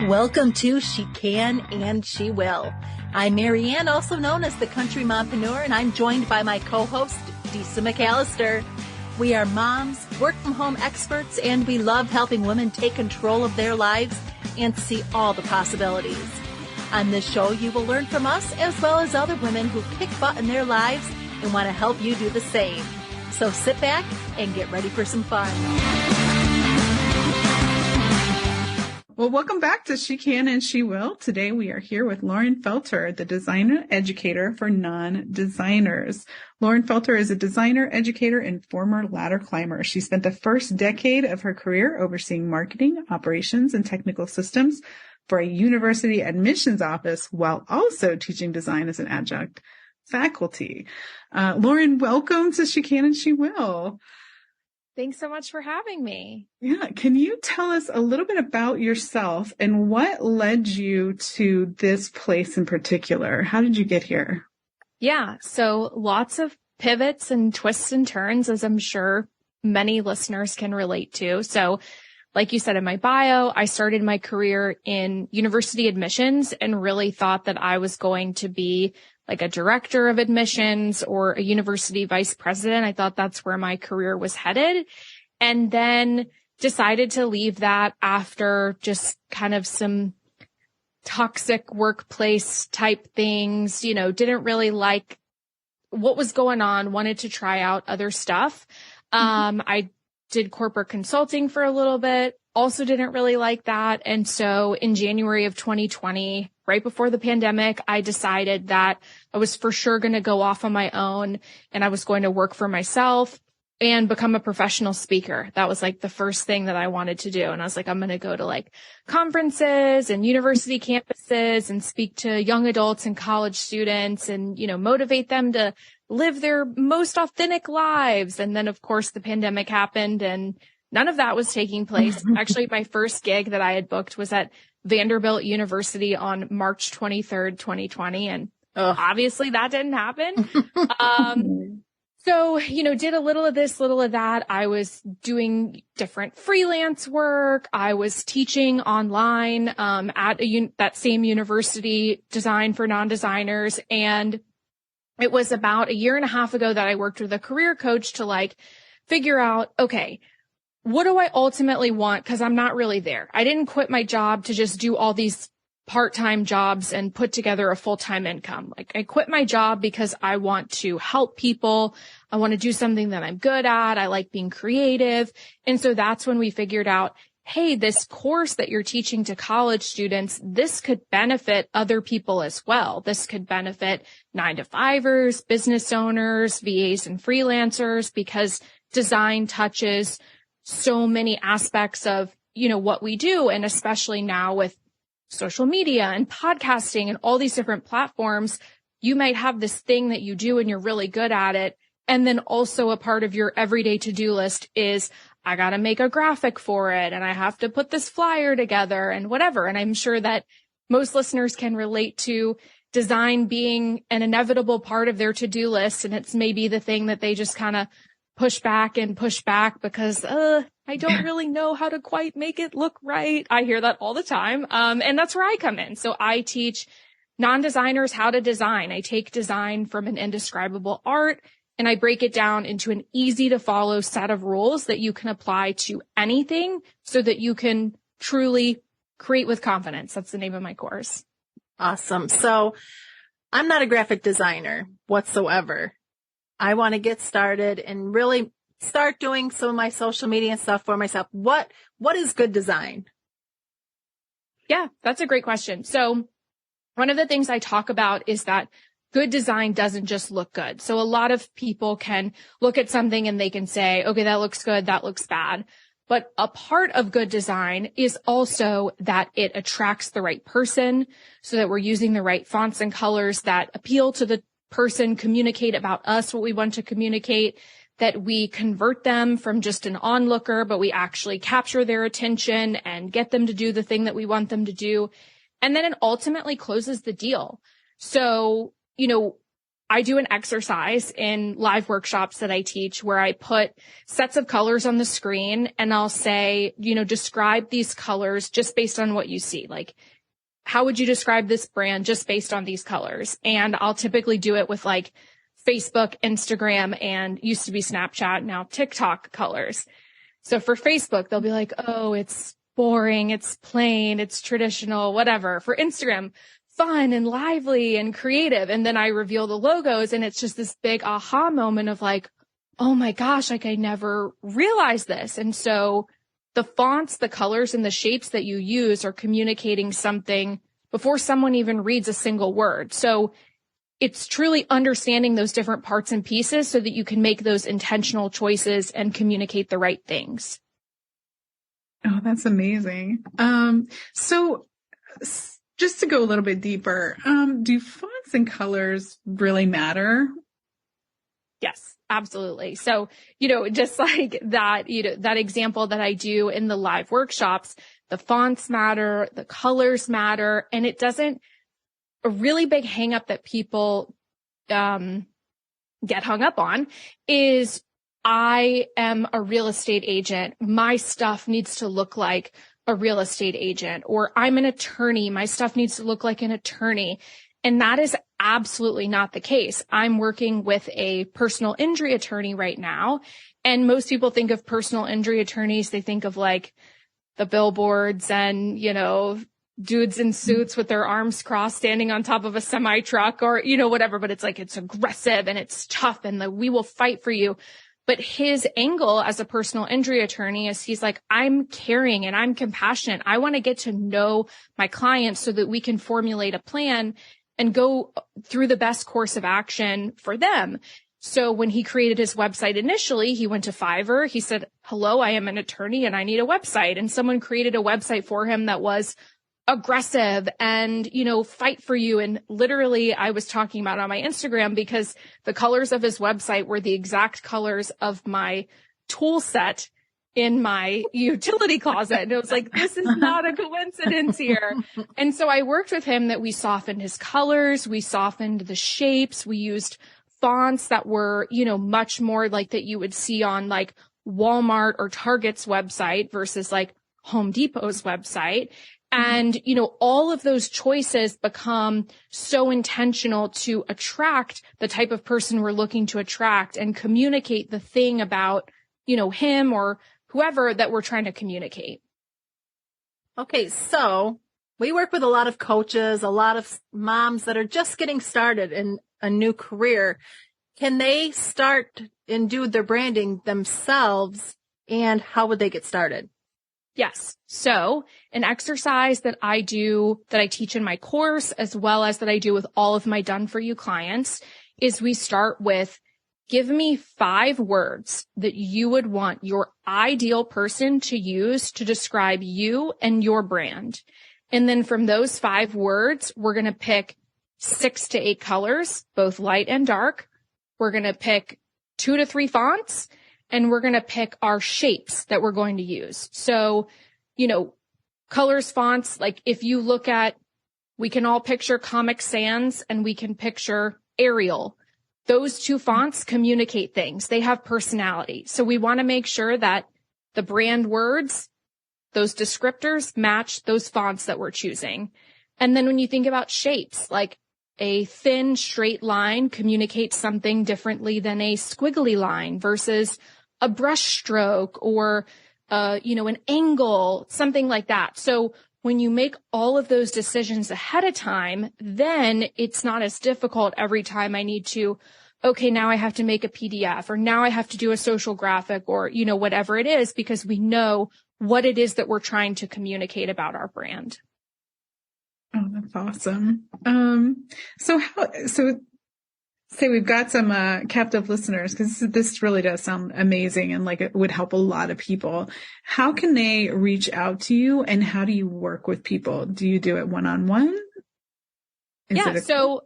Welcome to She Can and She Will. I'm Marianne, also known as the Country Mompreneur, and I'm joined by my co-host, Disa McAllister. We are moms, work-from-home experts, and we love helping women take control of their lives and see all the possibilities. On this show, you will learn from us as well as other women who kick butt in their lives and want to help you do the same. So sit back and get ready for some fun. Well, welcome back to She Can and She Will. Today we are here with Lauren Felter, the designer educator for non-designers. Lauren Felter is a designer, educator, and former ladder climber. She spent the first decade of her career overseeing marketing, operations, and technical systems for a university admissions office while also teaching design as an adjunct faculty. Lauren, welcome to She Can and She Will. Thanks so much for having me. Yeah. Can you tell us a little bit about yourself and what led you to this place in particular? How did you get here? Yeah. So lots of pivots and twists and turns, as I'm sure many listeners can relate to. So like you said in my bio, I started my career in university admissions and really thought that I was going to be like a director of admissions or a university vice president. I thought that's where my career was headed. And then decided to leave that after just kind of some toxic workplace type things, didn't really like what was going on, wanted to try out other stuff. I did corporate consulting for a little bit, also didn't really like that. And so in January of 2020, right before the pandemic, I decided that I was for sure going to go off on my own and I was going to work for myself and become a professional speaker. That was like the first thing that I wanted to do. And I was like, I'm going to go to like conferences and university campuses and speak to young adults and college students and, motivate them to live their most authentic lives. And then of course the pandemic happened and none of that was taking place. Actually, my first gig that I had booked was at Vanderbilt University on March 23rd, 2020. And obviously that didn't happen. So, did a little of this, little of that. I was doing different freelance work. I was teaching online, at that same university, design for non-designers. And it was about a year and a half ago that I worked with a career coach to like figure out, okay, what do I ultimately want? Cause I'm not really there. I didn't quit my job to just do all these part-time jobs and put together a full-time income. Like I quit my job because I want to help people. I want to do something that I'm good at. I like being creative. And so that's when we figured out, hey, this course that you're teaching to college students, this could benefit other people as well. This could benefit 9-to-5ers, business owners, VAs and freelancers, because design touches so many aspects of, what we do. And especially now with social media and podcasting and all these different platforms, you might have this thing that you do and you're really good at it. And then also a part of your everyday to-do list is I got to make a graphic for it and I have to put this flyer together and whatever. And I'm sure that most listeners can relate to design being an inevitable part of their to-do list. And it's maybe the thing that they just kind of push back because, I don't really know how to quite make it look right. I hear that all the time. And that's where I come in. So I teach non-designers how to design. I take design from an indescribable art and I break it down into an easy to follow set of rules that you can apply to anything so that you can truly create with confidence. That's the name of my course. Awesome. So I'm not a graphic designer whatsoever. I want to get started and really start doing some of my social media and stuff for myself. What is good design? Yeah, that's a great question. So one of the things I talk about is that good design doesn't just look good. So a lot of people can look at something and they can say, okay, that looks good, that looks bad. But a part of good design is also that it attracts the right person so that we're using the right fonts and colors that appeal to the person, communicate about us, what we want to communicate, that we convert them from just an onlooker, but we actually capture their attention and get them to do the thing that we want them to do. And then it ultimately closes the deal. So, I do an exercise in live workshops that I teach where I put sets of colors on the screen and I'll say, describe these colors just based on what you see. Like, how would you describe this brand just based on these colors? And I'll typically do it with like Facebook, Instagram, and used to be Snapchat, now TikTok colors. So for Facebook, they'll be like, oh, it's boring, it's plain, it's traditional, whatever. For Instagram, fun and lively and creative. And then I reveal the logos and it's just this big aha moment of like, oh my gosh, like I never realized this. And so the fonts, the colors, and the shapes that you use are communicating something before someone even reads a single word. So it's truly understanding those different parts and pieces so that you can make those intentional choices and communicate the right things. Oh, that's amazing. So just to go a little bit deeper, do fonts and colors really matter? Yes, absolutely. So, just like that, that example that I do in the live workshops, the fonts matter, the colors matter, and it doesn't, a really big hang up that people, get hung up on is I am a real estate agent. My stuff needs to look like a real estate agent, or I'm an attorney. My stuff needs to look like an attorney. And that is absolutely not the case. I'm working with a personal injury attorney right now. And most people think of personal injury attorneys. They think of like the billboards and, dudes in suits with their arms crossed standing on top of a semi truck or, whatever. But it's like, it's aggressive and it's tough and we will fight for you. But his angle as a personal injury attorney is he's like, I'm caring and I'm compassionate. I want to get to know my clients so that we can formulate a plan and go through the best course of action for them. So when he created his website initially, he went to Fiverr. He said, hello, I am an attorney and I need a website. And someone created a website for him that was aggressive and, fight for you. And literally I was talking about it on my Instagram because the colors of his website were the exact colors of my tool set in my utility closet. And it was like, this is not a coincidence here. And so I worked with him that we softened his colors. We softened the shapes. We used fonts that were, much more like that you would see on like Walmart or Target's website versus like Home Depot's website. And, all of those choices become so intentional to attract the type of person we're looking to attract and communicate the thing about, him or whoever that we're trying to communicate. Okay, so we work with a lot of coaches, a lot of moms that are just getting started in a new career. Can they start and do their branding themselves, and how would they get started? Yes. So an exercise that I do, that I teach in my course, as well as that I do with all of my done for you clients, is we start with, give me 5 words that you would want your ideal person to use to describe you and your brand. And then from those 5 words, we're going to pick 6 to 8 colors, both light and dark. We're going to pick 2 to 3 fonts. And we're going to pick our shapes that we're going to use. So, colors, fonts, like if you look at, we can all picture Comic Sans and we can picture Arial. Those 2 fonts communicate things. They have personality. So we want to make sure that the brand words, those descriptors match those fonts that we're choosing. And then when you think about shapes, like a thin straight line communicates something differently than a squiggly line versus a brush stroke or, an angle, something like that. So when you make all of those decisions ahead of time, then it's not as difficult every time I need to, okay, now I have to make a PDF or now I have to do a social graphic or, whatever it is, because we know what it is that we're trying to communicate about our brand. Oh, that's awesome. So say we've got some captive listeners, because this really does sound amazing and like it would help a lot of people. How can they reach out to you, and how do you work with people? Do you do it one-on-one? So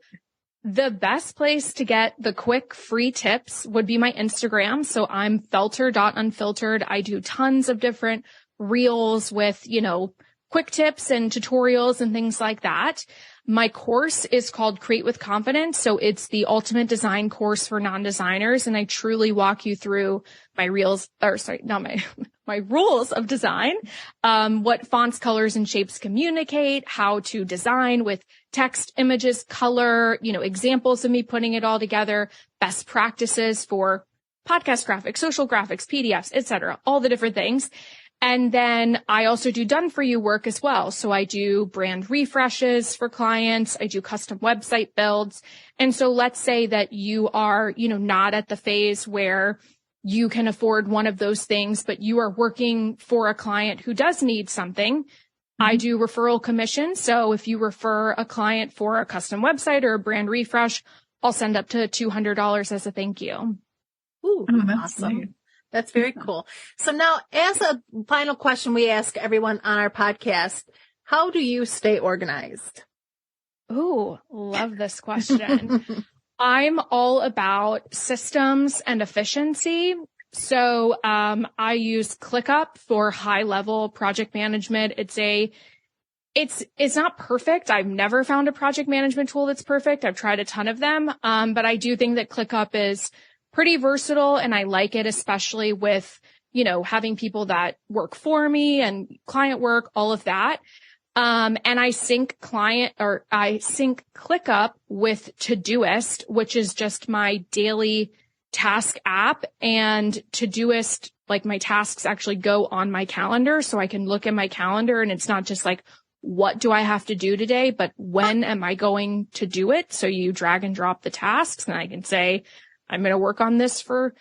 the best place to get the quick free tips would be my Instagram. So I'm felter.unfiltered. I do tons of different reels with, quick tips and tutorials and things like that. My course is called Create with Confidence. So it's the ultimate design course for non-designers. And I truly walk you through my rules of design, what fonts, colors, and shapes communicate, how to design with text, images, color, examples of me putting it all together, best practices for podcast graphics, social graphics, PDFs, etc., all the different things. And then I also do done for you work as well. So I do brand refreshes for clients. I do custom website builds. And so let's say that you are, not at the phase where you can afford one of those things, but you are working for a client who does need something. I do referral commissions. So if you refer a client for a custom website or a brand refresh, I'll send up to $200 as a thank you. Ooh, that's awesome. nice. That's very cool. So now, as a final question we ask everyone on our podcast, how do you stay organized? Ooh, love this question. I'm all about systems and efficiency. So I use ClickUp for high level project management. It's not perfect. I've never found a project management tool that's perfect. I've tried a ton of them. But I do think that ClickUp is pretty versatile, and I like it, especially with, having people that work for me and client work, all of that. And I sync ClickUp with Todoist, which is just my daily task app, and Todoist, like my tasks actually go on my calendar, so I can look at my calendar and it's not just like, what do I have to do today, but when am I going to do it? So you drag and drop the tasks, and I can say, I'm going to work on this for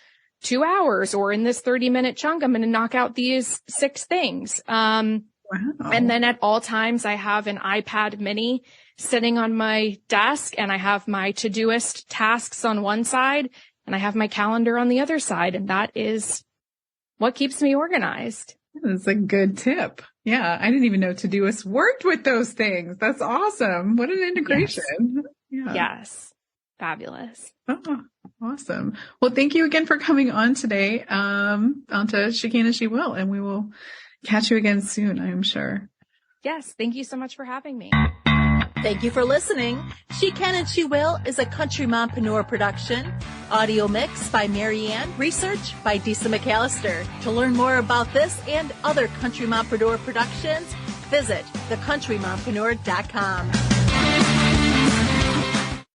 2 hours, or in this 30-minute chunk, I'm going to knock out these 6 things. Wow. And then at all times, I have an iPad mini sitting on my desk, and I have my Todoist tasks on one side, and I have my calendar on the other side. And that is what keeps me organized. That's a good tip. Yeah. I didn't even know Todoist worked with those things. That's awesome. What an integration. Yes. Yeah. Yes. Fabulous. Oh, awesome. Well, thank you again for coming on today, onto She Can and She Will, and we will catch you again soon, I am sure. Yes. Thank you so much for having me. Thank you for listening. She Can and She Will is a Country Mompreneur production. Audio mix by Marianne. Research by Disa McAllister. To learn more about this and other Country Mompreneur productions, visit thecountrymompreneur.com.